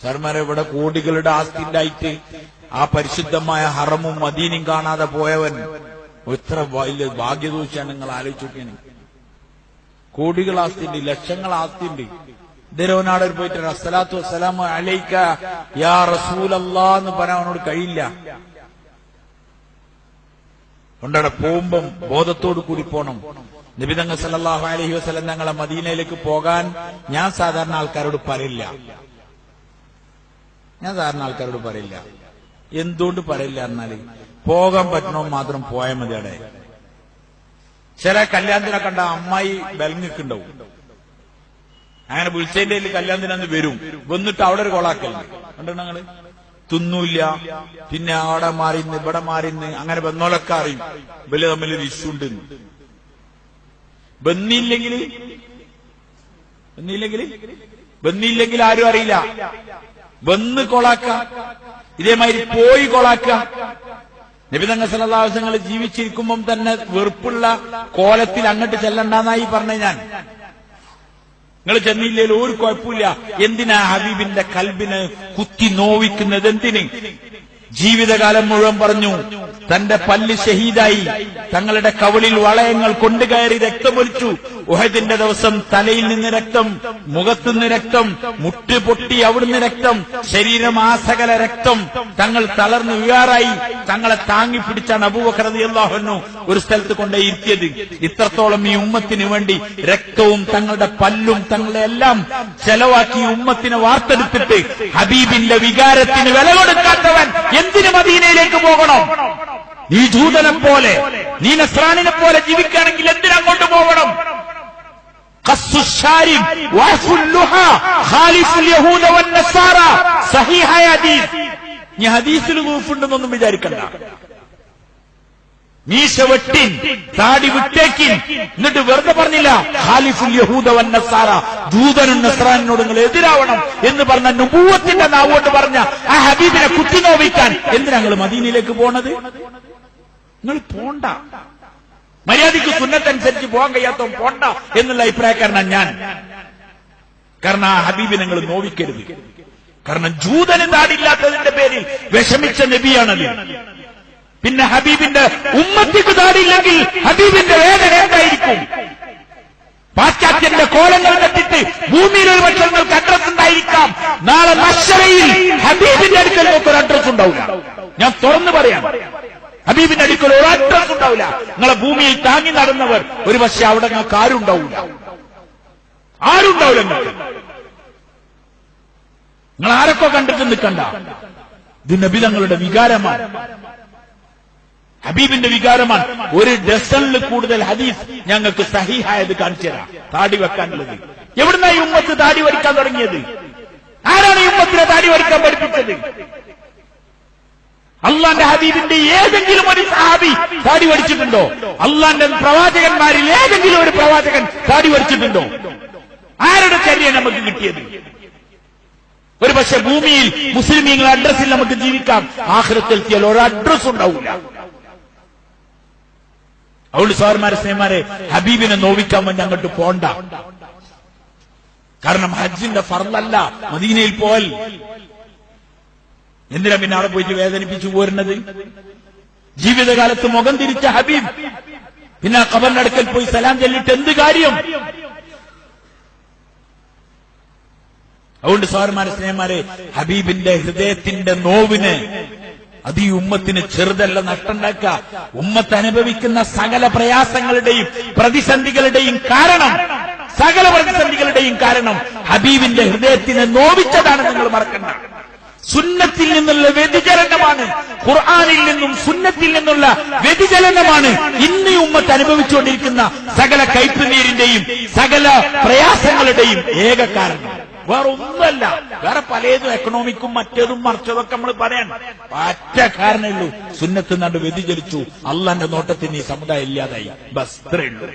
സാർമാരെ, ഇവിടെ കോടികളുടെ ആസ്തി ഉണ്ടായിട്ട് ആ പരിശുദ്ധമായ ഹറമും മദീനയും കാണാതെ പോയവൻ എത്ര വലിയ ഭാഗ്യദോഷിയാണ് നിങ്ങൾ ആലോചിച്ചോക്കിയാണ്. കോടികൾ ആസ്തിയുണ്ട്, ലക്ഷങ്ങൾ ആസ്തിയുണ്ട്. ദേരോനാട് പോയിട്ട് അസ്സലാത്തു വസ്സലാമു അലൈക യാ റസൂലല്ലാഹ് എന്ന് പറയാൻ അവനോട് കഴിയില്ല. കൊണ്ടവിടെ പോകുമ്പം ബോധത്തോടു കൂടി പോണം. നബി തങ്ങൾ സല്ലല്ലാഹു അലൈഹി വസല്ലം തങ്ങളെ മദീനയിലേക്ക് പോകാൻ ഞാൻ സാധാരണ ആൾക്കാരോട് പറയില്ല. എന്തുകൊണ്ട് പറയില്ല എന്നാല് പോകാൻ പറ്റണോ മാത്രം പോയാൽ മതി. അവിടെ ചില കല്യാണത്തിനെ കണ്ട അമ്മായി ബലങ്ങിക്കുണ്ടാവും. അങ്ങനെ വിളിച്ചതിന്റെ കല്യാണത്തിനന്ന് വരും, വന്നിട്ട് അവിടെ ഒരു കൊളാക്കലുണ്ട്. കണ്ടോ ഞങ്ങള്? തിന്നൂല്ല, പിന്നെ അവിടെ മാറിന്ന് ഇവിടെ മാറിന്ന്, അങ്ങനെ ബന്നോലൊക്കെ അറിയും വലിയ തമ്മിൽ ഇഷ്യുണ്ട്. ബന്നില്ലെങ്കിൽ ആരും അറിയില്ല. വന്ന് കൊളാക്ക, ഇതേമാതിരി പോയി കൊളാക്ക. നബി തങ്ങൾ സല്ലല്ലാഹു അലൈഹി വസല്ലം ജീവിച്ചിരിക്കുമ്പം തന്നെ വെറുപ്പുള്ള കോലത്തിൽ അങ്ങോട്ട് ചെല്ലണ്ടെന്നായി പറഞ്ഞ ഞാൻ. നിങ്ങൾ ചെന്നില്ലേൽ ഒരു കുഴപ്പമില്ല. എന്തിനാ ഹബീബിന്റെ കൽബിന് കുത്തി നോവിക്കുന്നത്? എന്തിന്? ജീവിതകാലം മുഴുവൻ പറഞ്ഞു തന്റെ പല്ല് ഷഹീദായി, തങ്ങളുടെ കവിളിൽ വളയങ്ങൾ കൊണ്ടുകയറി രക്തമൊലിച്ചു. ഉഹദിന്റെ ദിവസം തലയിൽ നിന്ന് രക്തം, മുഖത്തുനിന്ന് രക്തം, മുട്ട് പൊട്ടി അവിടുന്ന് രക്തം, ശരീരം ആസകല രക്തം. തങ്ങൾ തളർന്ന് വീഴാറായി. തങ്ങളെ താങ്ങിപ്പിടിച്ചാണ് അബൂബക്കർ റളിയല്ലാഹു അൻഹു ഒരു സ്ഥലത്ത് കൊണ്ടേ ഇരുത്തിയത്. ഇത്രത്തോളം ഈ ഉമ്മത്തിന് വേണ്ടി രക്തവും തങ്ങളുടെ പല്ലും തങ്ങളെ എല്ലാം ചെലവാക്കി ഉമ്മത്തിനെ വാർത്തെടുത്തിട്ട് ഹബീബിന്റെ വികാരത്തിന് വില കൊടുക്കാത്തവൻ എന്തിനു മദീനയിലേക്ക് പോകണം? നീ ജൂതനെ പോലെ, നീ നസ്രാനിനെ പോലെ ജീവിക്കുകയാണെങ്കിൽ എന്തിനങ്ങോട്ട് പോകണം? ഹദീസിൽ ഊഫുണ്ടെന്നൊന്നും വിചാരിക്കണ്ട. മീശ വെട്ടിൻ, താടി വിട്ടേക്കിൻ, എന്നിട്ട് വെറുതെ പറഞ്ഞില്ല ഖാലിഫുൽ യഹൂദ വൻ നസാറ, ജൂതനും നസ്രാനിനോട് നിങ്ങൾ എതിരാവണം എന്ന് പറഞ്ഞ നുബുവത്തിന്റെ നാവോട്ട് പറഞ്ഞ ആ ഹബീബിനെ കുത്തിനോവിക്കാൻ എന്തിനാ നിങ്ങൾ മദീനയിലേക്ക് പോണത്? നിങ്ങൾ പോണ്ട. മര്യാദയ്ക്ക് സുന്നത്തനുസരിച്ച് പോകാൻ കഴിയാത്തവൻ പോണ്ട എന്നുള്ള അഭിപ്രായക്കാരനാണ് ഞാൻ. കാരണം ആ ഹബീബിനെ നിങ്ങൾ നോവിക്കരുത്. കാരണം ജൂതന് താടിയില്ലാത്തതിന്റെ പേരിൽ വിഷമിച്ച നബിയാണത്. പിന്നെ ഹബീബിന്റെ ഉമ്മത്തിക്ക് താടിയില്ലെങ്കിൽ ഹബീബിന്റെ വേദന എന്തായിരിക്കും? പാശ്ചാത്യന്റെ കോലങ്ങൾ കെട്ടിട്ട് ഭൂമിയിൽ ഒരു പക്ഷേ നിങ്ങൾക്ക് അഡ്രസ് ഉണ്ടായിരിക്കാം. നാളെ മശ്ശറയിൽ ഹബീബിന്റെ അടുക്കൽ നമുക്ക് ഒരു അഡ്രസ് ഉണ്ടാവില്ല. ഞാൻ തുറന്നു പറയാം, ഹബീബിന്റെ അടുക്കൽ ഒരു അഡ്രസ് ഉണ്ടാവില്ല. നിങ്ങളെ ഭൂമിയിൽ താങ്ങി നടന്നവർ ഒരു പക്ഷെ അവിടെ നിങ്ങൾക്ക് ആരുണ്ടാവില്ല. നിങ്ങൾ ആരൊക്കെ കണ്ടിട്ട് നിൽക്കണ്ട. ഇത് നബി തങ്ങളുടെ വികാരമാണ്, ഹബീബിന്റെ വികാരമാണ്. ഒരു ഡസനിൽ കൂടുതൽ ഹദീസ് ഞങ്ങൾക്ക് സഹീഹായത് കാണിച്ചു തരാം. താടി വെക്കാനുള്ളത് എവിടുന്നാ ഈ ഉമ്മത്ത് താടി വരിക്കാൻ തുടങ്ങിയത്? ആരാണ് ഈ ഉമ്മത്തിനെ താടി വരിക്കാൻ പഠിപ്പിച്ചത്? അള്ളാന്റെ ഹബീബിന്റെ ഏതെങ്കിലും ഒരു സഹാബി താടി വരിച്ചിട്ടുണ്ടോ? അള്ളാന്റെ പ്രവാചകന്മാരിൽ ഏതെങ്കിലും ഒരു പ്രവാചകൻ താടി വരിച്ചിട്ടുണ്ടോ? ആരുടെ ചര്യ നമുക്ക് കിട്ടിയത്? ഒരു പക്ഷെ ഭൂമിയിൽ മുസ്ലിമീങ്ങളുടെ അഡ്രസ്സിൽ നമുക്ക് ജീവിക്കാം. ആഖിറത്തിൽ ഒരു അഡ്രസ് ഉണ്ടാവില്ല. അതുകൊണ്ട് സഹോദരന്മാരെ, സ്നേഹന്മാരെ, ഹബീബിനെ നോവിക്കാൻ വേണ്ടി അങ്ങോട്ട് പോണ്ട. കാരണം ഹജ്ജിന്റെ ഫർളല്ല മദീനയിൽ പോൽ. എന്തിനാ പിന്നെ അവിടെ പോയിട്ട് വേദനിപ്പിച്ചു പോരുന്നത്? ജീവിതകാലത്ത് മുഖം തിരിച്ച ഹബീബ് പിന്നെ ഖബറിന്റെ അടുക്കൽ പോയി സലാം ചൊല്ലിട്ട് എന്ത് കാര്യം? അതുകൊണ്ട് സഹോദരന്മാരെ, സ്നേഹന്മാരെ, ഹബീബിന്റെ ഹൃദയത്തിന്റെ നോവിന് അത് ഈ ഉമ്മത്തിന് ചെറുതല്ല നഷ്ടമുണ്ടാക്കുക. ഉമ്മത്ത് അനുഭവിക്കുന്ന സകല പ്രയാസങ്ങളുടെയും പ്രതിസന്ധികളുടെയും കാരണം, സകല പ്രതിസന്ധികളുടെയും കാരണം ഹബീബിന്റെ ഹൃദയത്തിനെ നോവിച്ചതാണ്. നിങ്ങൾ മറക്കണ്ട. സുന്നത്തിൽ നിന്നുള്ള വ്യതിചലനമാണ്, ഖുർആനിൽ നിന്നും സുന്നത്തിൽ നിന്നുള്ള വ്യതിചലനമാണ് ഇന്ന് ഈ ഉമ്മത്ത് അനുഭവിച്ചുകൊണ്ടിരിക്കുന്ന സകല കൈപ്പുനീരിന്റെയും സകല പ്രയാസങ്ങളുടെയും ഏക കാരണം. വേറെ ഒന്നുമല്ല. വേറെ പലതും എക്കണോമിക്കും മറ്റേതും മറിച്ചതൊക്കെ നമ്മൾ പറയാൻ ഒറ്റ കാരണമേ ഉള്ളൂ. സുന്നത്ത് നണ്ട് വ്യതിചലിച്ചു, അള്ളാന്റെ നോട്ടത്തിന് ഈ സമുദായം ഇല്ലാതായി. ബസ് ഇത്രയേ ഉള്ളൂ.